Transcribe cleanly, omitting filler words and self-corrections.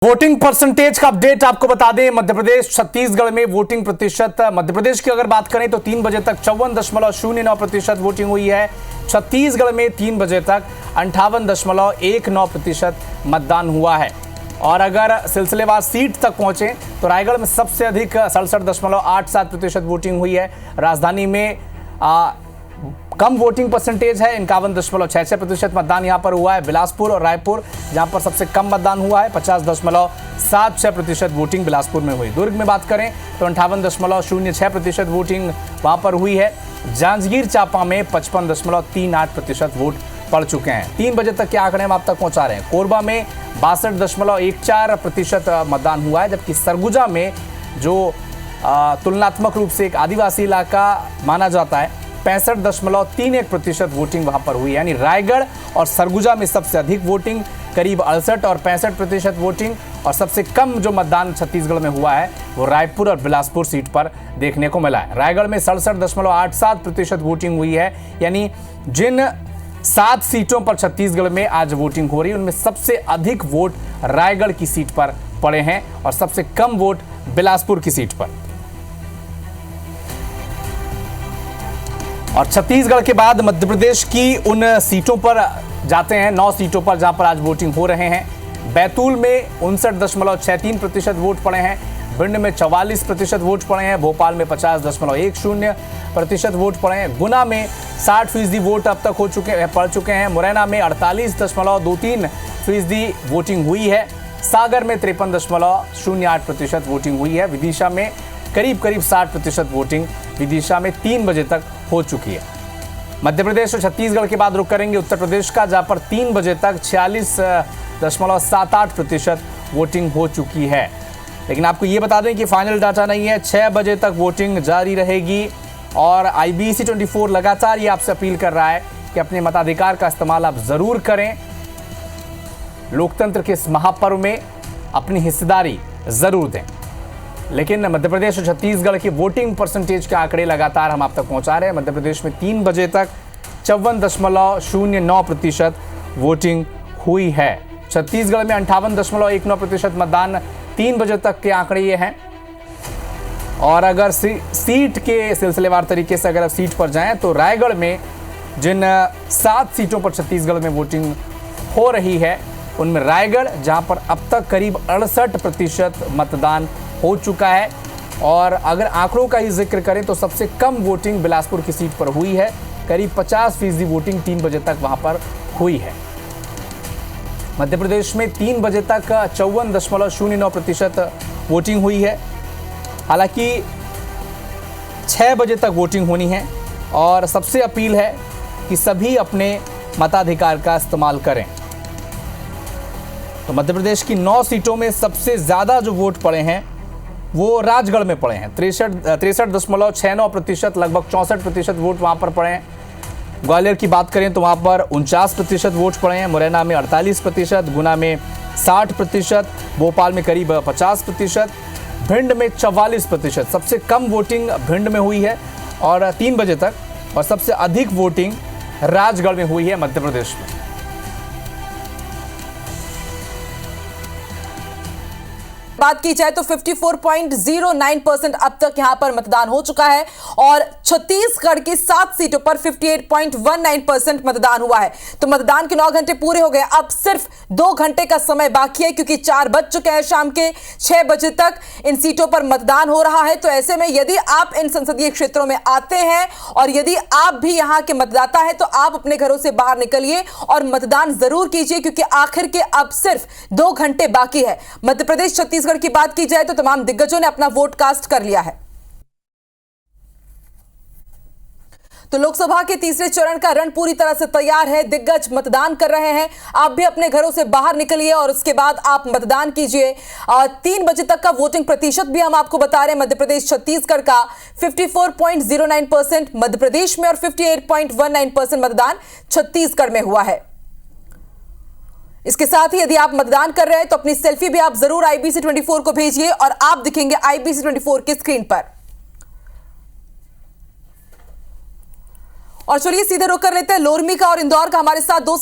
Voting percentage का update आपको बता दें। मध्य प्रदेश छत्तीसगढ़ में वोटिंग प्रतिशत, मध्य प्रदेश की अगर बात करें तो 3 बजे तक 54.09% वोटिंग हुई है। छत्तीसगढ़ में 3 बजे तक 58.19% मतदान हुआ है। और अगर सिलसिलेवार सीट तक पहुंचे तो रायगढ़ में सबसे अधिक 67.87% वोटिंग हुई है। राजधानी में कम वोटिंग परसेंटेज है, 51.66% मतदान यहां पर हुआ है। बिलासपुर और रायपुर जहां पर सबसे कम मतदान हुआ है, 50.76% वोटिंग बिलासपुर में हुई। दुर्ग में बात करें तो 58.06% वोटिंग वहां पर हुई है। जांजगीर चांपा में 55.38% वोट पड़ चुके हैं। 3 बजे तक के आंकड़े हम आप तक पहुंचा रहे हैं। कोरबा में 62.14% मतदान हुआ है, जबकि सरगुजा में जो तुलनात्मक रूप से एक आदिवासी इलाका माना जाता है, 65.31% वोटिंग वहां पर हुई। यानी रायगढ़ और सरगुजा में सबसे अधिक वोटिंग, करीब 68 और 65% वोटिंग। और सबसे कम जो मतदान छत्तीसगढ़ में हुआ है वो रायपुर और बिलासपुर सीट पर देखने को मिला है। रायगढ़ में 67.87% वोटिंग हुई है। यानी जिन 7 सीटों पर छत्तीसगढ़ में आज वोटिंग हो रही है, उनमें सबसे अधिक वोट रायगढ़ की सीट पर पड़े हैं और सबसे कम वोट बिलासपुर की सीट पर। और छत्तीसगढ़ के बाद मध्य प्रदेश की उन सीटों पर जाते हैं, 9 सीटों पर जहां पर आज वोटिंग हो रहे हैं। बैतूल में 59.63% वोट पड़े हैं। भिंड में 44% वोट पड़े हैं। भोपाल में 50.10% वोट पड़े हैं। गुना में 60% वोट अब तक पड़ चुके हैं। मुरैना में 48.23% वोटिंग हुई है। सागर में 53.08% वोटिंग हुई है। विदिशा में करीब 60% वोटिंग विदिशा में 3 बजे तक हो चुकी है। मध्य प्रदेश और छत्तीसगढ़ के बाद रुक करेंगे उत्तर प्रदेश का, जहां पर 3 बजे तक 46.78% वोटिंग हो चुकी है। लेकिन आपको ये बता दें कि फाइनल डाटा नहीं है। 6 बजे तक वोटिंग जारी रहेगी और IBC 24 लगातार ये आपसे अपील कर रहा है कि अपने मताधिकार का इस्तेमाल आप जरूर करें। लोकतंत्र के इस महापर्व में अपनी हिस्सेदारी जरूर दें। लेकिन मध्य प्रदेश और छत्तीसगढ़ की वोटिंग परसेंटेज के आंकड़े लगातार हम आप तक पहुंचा रहे हैं। मध्य प्रदेश में 3 बजे तक 54.09% वोटिंग हुई है। छत्तीसगढ़ में 58.19% मतदान 3 बजे तक के आंकड़े ये हैं। और अगर सीट के सिलसिलेवार तरीके से अगर आप सीट पर जाएं तो रायगढ़ में जिन 7 सीटों पर छत्तीसगढ़ में वोटिंग हो रही है, उनमें रायगढ़ जहां पर अब तक करीब 68% मतदान हो चुका है। और अगर आंकड़ों का ही जिक्र करें तो सबसे कम वोटिंग बिलासपुर की सीट पर हुई है। करीब 50% वोटिंग 3 बजे तक वहां पर हुई है। मध्य प्रदेश में 3 बजे तक 54.09% वोटिंग हुई है। हालांकि 6 बजे तक वोटिंग होनी है और सबसे अपील है कि सभी अपने मताधिकार का इस्तेमाल करें। तो मध्य प्रदेश की 9 सीटों में सबसे ज्यादा जो वोट पड़े हैं वो राजगढ़ में पड़े हैं। 63.69%, लगभग 64% वोट वहां पर पड़े हैं। ग्वालियर की बात करें तो वहां पर 49% वोट पड़े हैं। मुरैना में 48%, गुना में 60%, भोपाल में करीब 50%, भिंड में 44%। सबसे कम वोटिंग भिंड में हुई है और 3 बजे तक, और सबसे अधिक वोटिंग राजगढ़ में हुई है मध्य प्रदेश में। बात की जाए तो 54.09% अब तक यहां पर मतदान हो चुका है और छत्तीसगढ़ की 7 सीटों पर 58.19% मतदान हुआ है। तो मतदान के 9 घंटे पूरे हो गए। अब सिर्फ 2 घंटे का समय बाकी है, क्योंकि 4 बज चुके हैं। शाम के 6 बजे तक इन सीटों पर मतदान हो रहा है। तो ऐसे में यदि आप इन संसदीय क्षेत्रों में आते हैं और यदि आप भी यहां के मतदाता हैं तो आप अपने घरों से बाहर निकलिए और मतदान जरूर कीजिए, क्योंकि आखिर के अब सिर्फ 2 घंटे बाकी है। मध्य प्रदेश छत्तीसगढ़ की बात की जाए तो तमाम दिग्गजों ने अपना वोट कास्ट कर लिया है। तो लोकसभा के तीसरे चरण का रण पूरी तरह से तैयार है। दिग्गज मतदान कर रहे हैं। आप भी अपने घरों से बाहर निकलिए और उसके बाद आप मतदान कीजिए। 3 बजे तक का वोटिंग प्रतिशत भी हम आपको बता रहे हैं। मध्य प्रदेश छत्तीसगढ़ का 54.09% मध्य प्रदेश में और 58.19% मतदान छत्तीसगढ़ में हुआ है। इसके साथ ही यदि आप मतदान कर रहे हैं तो अपनी सेल्फी भी आप जरूर IBC 24 को भेजिए और आप दिखेंगे IBC 24 की स्क्रीन पर। और चलिए सीधे रुक कर लेते हैं लोरमी का और इंदौर का। हमारे साथ 2